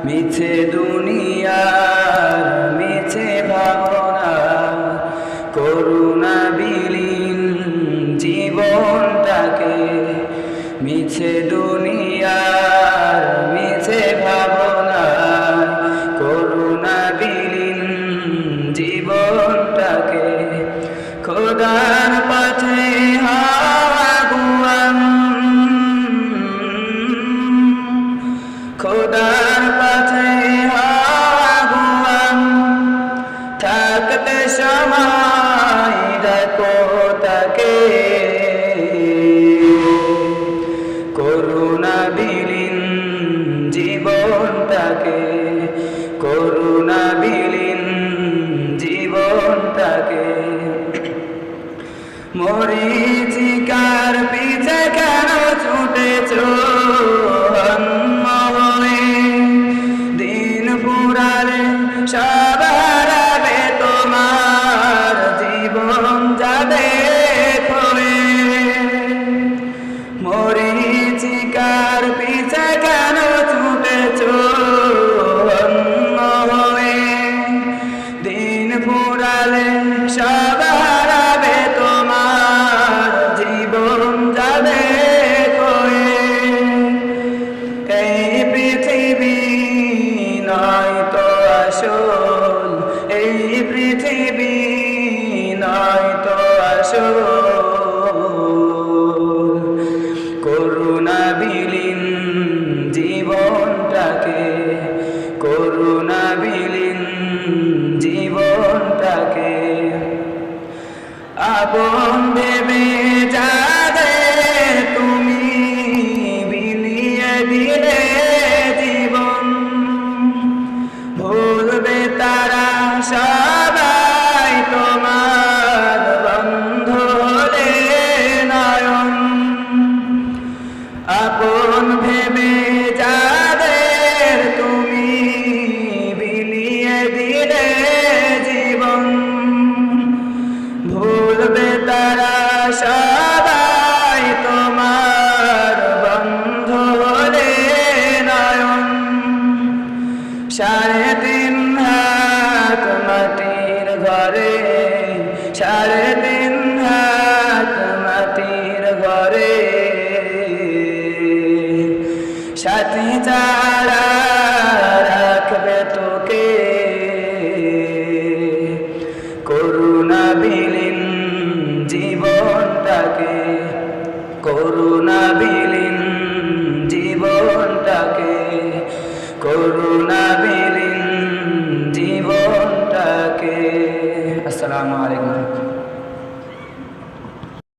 মিছে দুনিয়ার মিছে ভাবনা করুণা বিলীন জীবনটাকে, মিছে দুনিয়ার মিছে ভাবনা করুণা বিলীন জীবনটাকে, খোদার পথে আগুয়ান, খোদার পথে আগুয়ান, থাকতে সময় দেখো তাকে, করুণা বিলীন জীবনটাকে, করুণা বিলীন জীবনটাকে। মরীচিকার পিছে কেন ছুটেছো দিন ফুরালে সব হারাবে তোমার জীবন যাবে খোয়ে। মরীচিকার পিছে কেন ছুটেছো দিন ফুরালে সব হারাবে তোমার জীবন যাবে খোয়ে। এই পৃথিবী নয় তো আসল, এই পৃথিবী নয় তো আসল, করুণা বিলীন জীবনটাকে, করুণা বিলীন জীবনটাকে। আপন ভেবে যাদের তুমি বিলিয়ে দিলে জীবন, ভুলবে তারা সবাই তোমার বন্ধ হলে নয়ন। আপন ভেবে যাদের তুমি বিলিয়ে দিলে জীবন, ভুলবে তারা সবাই তোমার বন্ধ হলে নয়ন। 3.5 হাত মাটির ঘরে, 3.5 হাত মাটির ঘরে, সাথী যারা রাখবে তোকে, করুণা বিলীন জীবনটাকে, করুণা বিলীন জীবনটাকে, করুণা বিলীন জীবনটাকে। আসসালামু আলাইকুম।